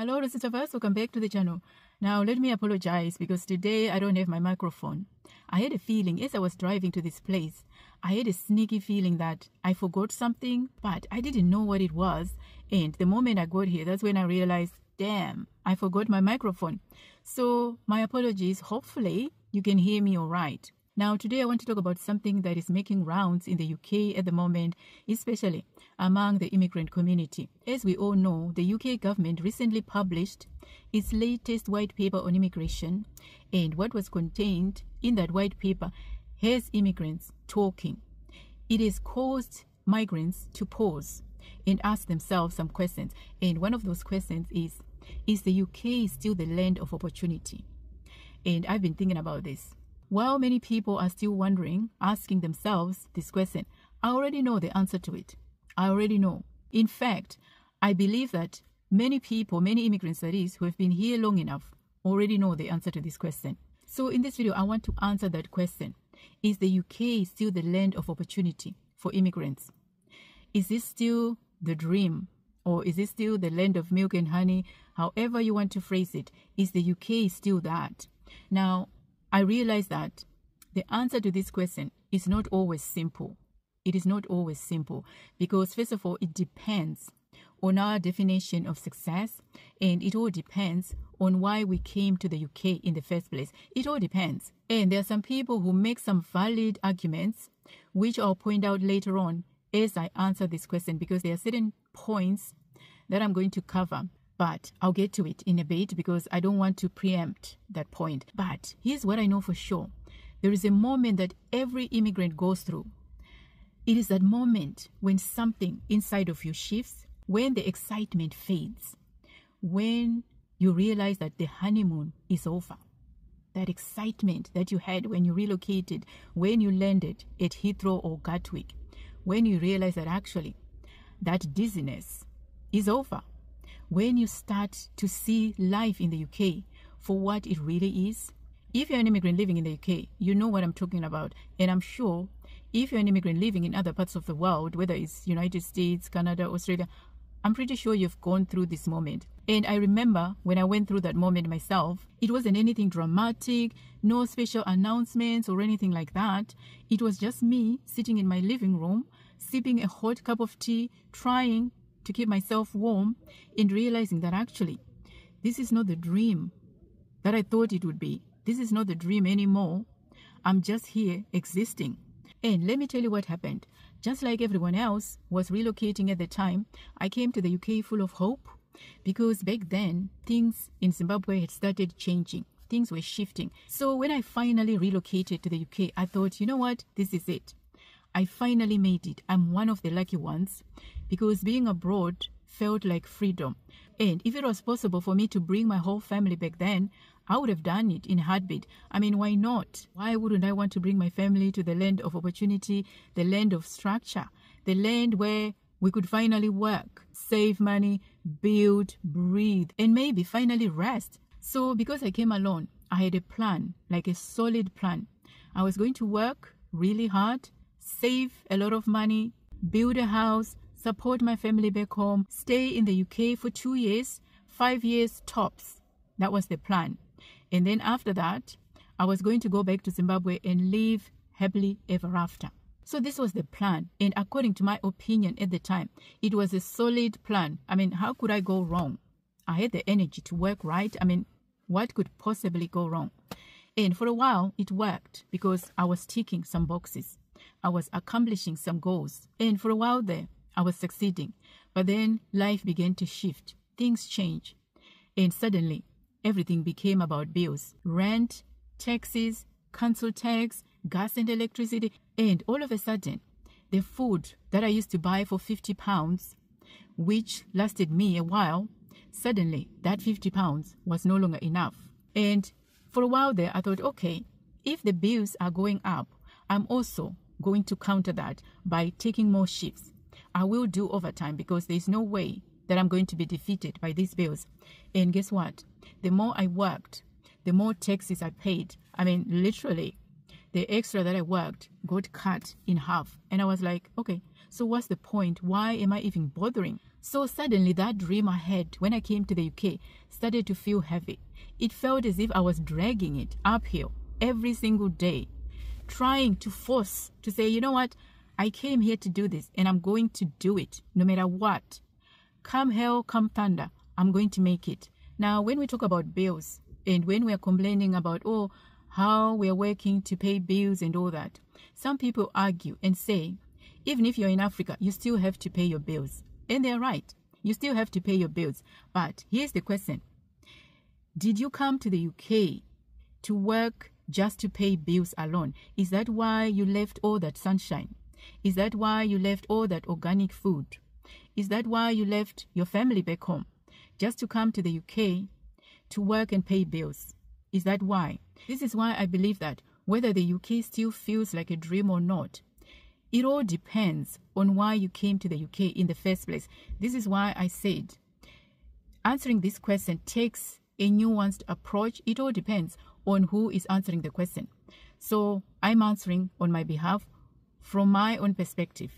Hello, Resithrive. Welcome back to the channel. Now, let me apologize because today I don't have my microphone. I had a feeling as I was driving to this place, I had a sneaky feeling that I forgot something, but I didn't know what it was. And the moment I got here, that's when I realized, damn, I forgot my microphone. So my apologies. Hopefully you can hear me all right. Now, today I want to talk about something that is making rounds in the UK at the moment, especially among the immigrant community. As we all know, the UK government recently published its latest white paper on immigration, and what was contained in that white paper has immigrants talking. It has caused migrants to pause and ask themselves some questions. And one of those questions is the UK still the land of opportunity? And I've been thinking about this. While many people are still wondering, asking themselves this question, I already know the answer to it. I already know. In fact, I believe that many people, many immigrants that is, who have been here long enough, already know the answer to this question. So in this video, I want to answer that question. Is the UK still the land of opportunity for immigrants? Is this still the dream? Or is it still the land of milk and honey? However you want to phrase it, is the UK still that? Now, I realize that the answer to this question is not always simple. It is not always simple because, first of all, it depends on our definition of success, and it all depends on why we came to the UK in the first place. It all depends. And there are some people who make some valid arguments, which I'll point out later on as I answer this question, because there are certain points that I'm going to cover. But I'll get to it in a bit because I don't want to preempt that point. But here's what I know for sure. There is a moment that every immigrant goes through. It is that moment when something inside of you shifts, when the excitement fades, when you realize that the honeymoon is over. That excitement that you had when you relocated, when you landed at Heathrow or Gatwick, when you realize that actually that dizziness is over. When you start to see life in the UK for what it really is. If you're an immigrant living in the UK, you know what I'm talking about. And I'm sure if you're an immigrant living in other parts of the world, whether it's United States, Canada, Australia, I'm pretty sure you've gone through this moment. And I remember when I went through that moment myself, it wasn't anything dramatic, no special announcements or anything like that. It was just me sitting in my living room, sipping a hot cup of tea, trying to keep myself warm, and realizing that actually this is not the dream that I thought it would be. This is not the dream anymore. I'm just here existing. And let me tell you what happened. Just like everyone else was relocating at the time, I came to the UK full of hope, because back then things in Zimbabwe had started changing. Things were shifting. So when I finally relocated to the UK, I thought, you know what, this is it. I finally made it. I'm one of the lucky ones, because being abroad felt like freedom. And if it was possible for me to bring my whole family back then, I would have done it in a heartbeat. I mean, why not? Why wouldn't I want to bring my family to the land of opportunity, the land of structure, the land where we could finally work, save money, build, breathe, and maybe finally rest? So because I came alone, I had a plan, like a solid plan. I was going to work really hard, save a lot of money, build a house, support my family back home, stay in the UK for 2 years, 5 years tops. That was the plan. And then after that, I was going to go back to Zimbabwe and live happily ever after. So this was the plan. And according to my opinion at the time, it was a solid plan. I mean, how could I go wrong? I had the energy to work right. I mean, what could possibly go wrong? And for a while, it worked because I was ticking some boxes. I was accomplishing some goals. And for a while there, I was succeeding. But then life began to shift. Things changed. And suddenly, everything became about bills. Rent, taxes, council tax, gas and electricity. And all of a sudden, the food that I used to buy for £50, which lasted me a while, suddenly that £50 was no longer enough. And for a while there, I thought, okay, if the bills are going up, I'm also going to counter that by taking more shifts. I will do overtime because there's no way that I'm going to be defeated by these bills. And guess what? The more I worked, the more taxes I paid. I mean, literally, the extra that I worked got cut in half. And I was like, okay, so what's the point? Why am I even bothering? So suddenly that dream I had when I came to the UK started to feel heavy. It felt as if I was dragging it uphill every single day, trying to force to say, you know what, I came here to do this and I'm going to do it no matter what. Come hell, come thunder, I'm going to make it. Now, when we talk about bills and when we're complaining about, oh, how we're working to pay bills and all that, some people argue and say, even if you're in Africa, you still have to pay your bills. And they're right. You still have to pay your bills. But here's the question. Did you come to the UK to work just to pay bills alone? Is that why you left all that sunshine? Is that why you left all that organic food? Is that why you left your family back home? Just to come to the UK to work and pay bills? Is that why? This is why I believe that whether the UK still feels like a dream or not, it all depends on why you came to the UK in the first place. This is why I said answering this question takes a nuanced approach. It all depends on who is answering the question. So I'm answering on my behalf from my own perspective.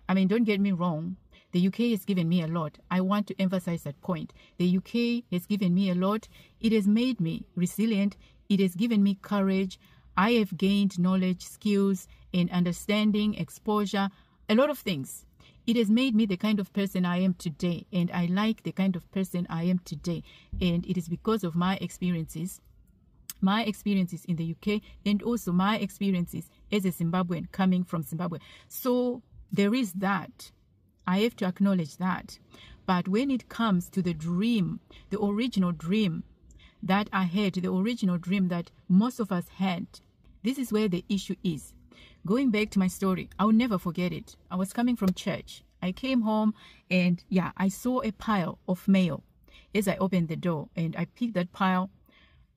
I mean, don't get me wrong. The UK has given me a lot. I want to emphasize that point. The UK has given me a lot. It has made me resilient. It has given me courage. I have gained knowledge, skills, and understanding, exposure, a lot of things. It has made me the kind of person I am today, and I like the kind of person I am today. And it is because of my experiences in the UK, and also my experiences as a Zimbabwean coming from Zimbabwe. So there is that. I have to acknowledge that. But when it comes to the dream, the original dream that I had, the original dream that most of us had, this is where the issue is. Going back to my story, I'll never forget it. I was coming from church. I came home and I saw a pile of mail as I opened the door, and I picked that pile.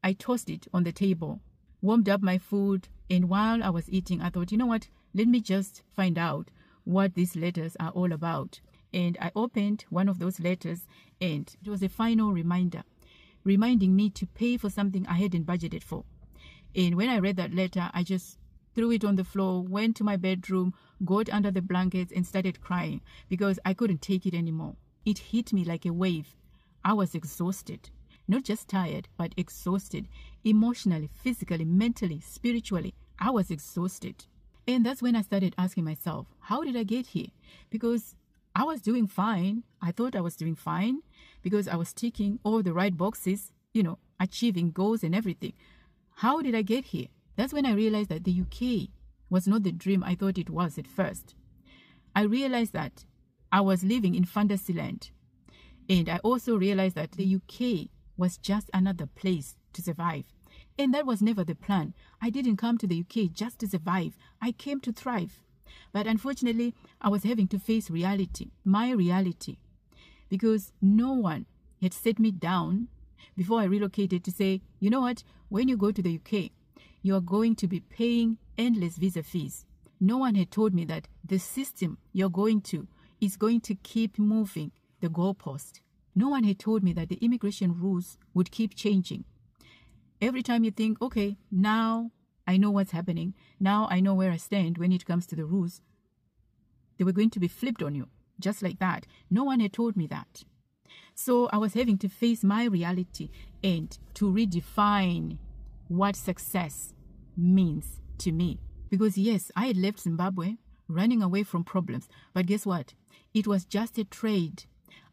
I tossed it on the table, warmed up my food, and while I was eating, I thought, you know what, let me just find out what these letters are all about. And I opened one of those letters, and it was a final reminder, reminding me to pay for something I hadn't budgeted for. And when I read that letter, I just threw it on the floor, went to my bedroom, got under the blankets and started crying because I couldn't take it anymore. It hit me like a wave. I was exhausted, not just tired, but exhausted, emotionally, physically, mentally, spiritually. I was exhausted. And that's when I started asking myself, how did I get here? Because I was doing fine. I thought I was doing fine because I was ticking all the right boxes, achieving goals and everything. How did I get here? That's when I realized that the UK was not the dream I thought it was at first. I realized that I was living in Fantasyland. And I also realized that the UK was just another place to survive. And that was never the plan. I didn't come to the UK just to survive. I came to thrive. But unfortunately, I was having to face reality, my reality, because no one had set me down before I relocated to say, you know what, when you go to the UK, you are going to be paying endless visa fees. No one had told me that the system you're going to is going to keep moving the goalpost. No one had told me that the immigration rules would keep changing. Every time you think, okay, now I know what's happening, now I know where I stand when it comes to the rules, they were going to be flipped on you, just like that. No one had told me that. So I was having to face my reality and to redefine what success means to me. Because yes, I had left Zimbabwe running away from problems. But guess what? It was just a trade.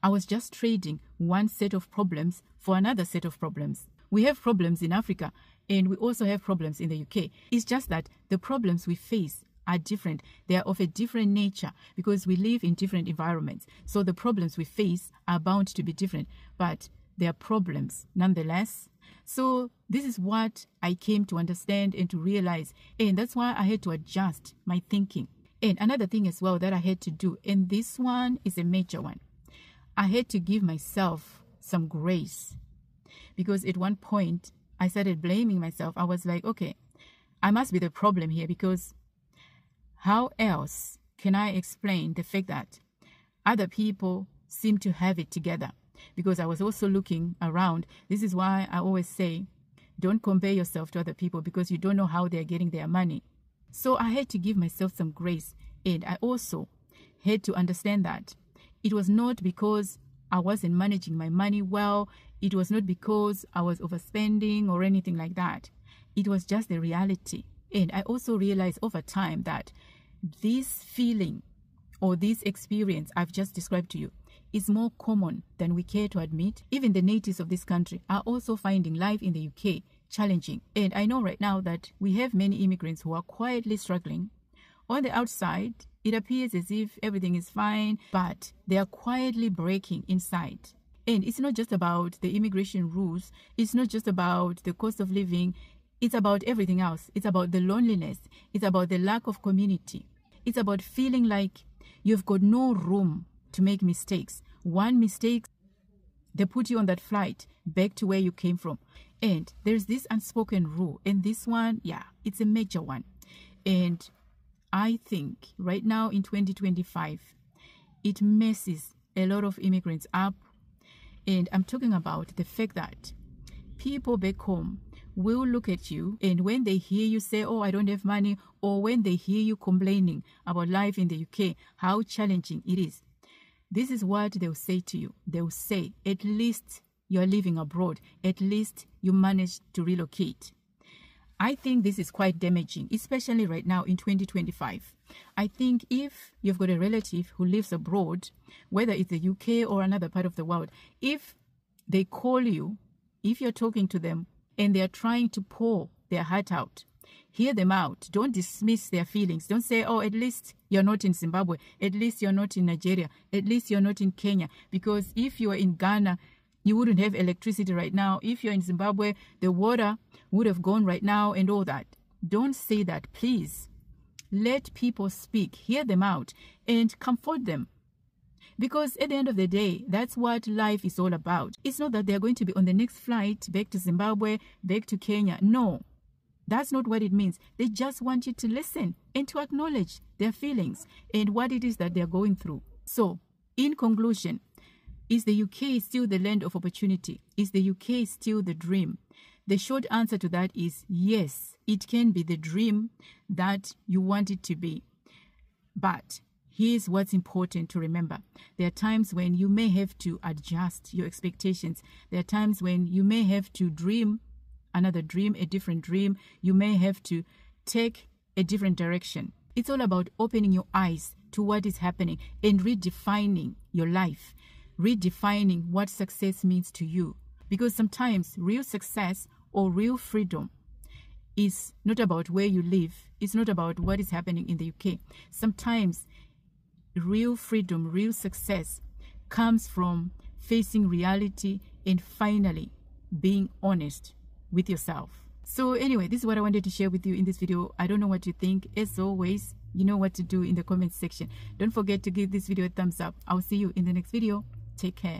I was just trading one set of problems for another set of problems. We have problems in Africa and we also have problems in the UK. It's just that the problems we face are different. They are of a different nature because we live in different environments. So the problems we face are bound to be different, but they are problems nonetheless. So this is what I came to understand and to realize. And that's why I had to adjust my thinking. And another thing as well that I had to do, and this one is a major one, I had to give myself some grace. Because at one point, I started blaming myself. I was like, okay, I must be the problem here because how else can I explain the fact that other people seem to have it together? Because I was also looking around. This is why I always say, don't compare yourself to other people because you don't know how they're getting their money. So I had to give myself some grace. And I also had to understand that It was not because I wasn't managing my money well. It was not because I was overspending or anything like that. It was just the reality. And I also realized over time that this feeling or this experience I've just described to you is more common than we care to admit. Even the natives of this country are also finding life in the UK challenging. And I know right now that we have many immigrants who are quietly struggling. On the outside, it appears as if everything is fine, but they are quietly breaking inside. And it's not just about the immigration rules. It's not just about the cost of living. It's about everything else. It's about the loneliness. It's about the lack of community. It's about feeling like you've got no room to make mistakes. One mistake, they put you on that flight back to where you came from. And there's this unspoken rule. And this one, yeah, it's a major one. And I think right now in 2025, it messes a lot of immigrants up. And I'm talking about the fact that people back home will look at you, and when they hear you say, oh, I don't have money, or when they hear you complaining about life in the UK, how challenging it is, this is what they'll say to you. They'll say, at least you're living abroad. At least you managed to relocate. I think this is quite damaging, especially right now in 2025. I think if you've got a relative who lives abroad, whether it's the UK or another part of the world, if they call you, if you're talking to them and they're trying to pour their heart out, hear them out. Don't dismiss their feelings. Don't say, oh, at least you're not in Zimbabwe. At least you're not in Nigeria. At least you're not in Kenya. Because if you are in Ghana, you wouldn't have electricity right now. If you're in Zimbabwe, the water would have gone right now and all that. Don't say that, please. Let people speak. Hear them out and comfort them. Because at the end of the day, that's what life is all about. It's not that they're going to be on the next flight back to Zimbabwe, back to Kenya. No, that's not what it means. They just want you to listen and to acknowledge their feelings and what it is that they're going through. So, in conclusion, is the UK still the land of opportunity? Is the UK still the dream? The short answer to that is yes, it can be the dream that you want it to be. But here's what's important to remember. There are times when you may have to adjust your expectations. There are times when you may have to dream another dream, a different dream. You may have to take a different direction. It's all about opening your eyes to what is happening and redefining your life. Redefining what success means to you. Because sometimes real success or real freedom is not about where you live. It's not about what is happening in the UK. Sometimes real freedom, real success comes from facing reality and finally being honest with yourself. So anyway, this is what I wanted to share with you in this video. I don't know what you think. As always, you know what to do in the comment section. Don't forget to give this video a thumbs up. I'll see you in the next video. Take care.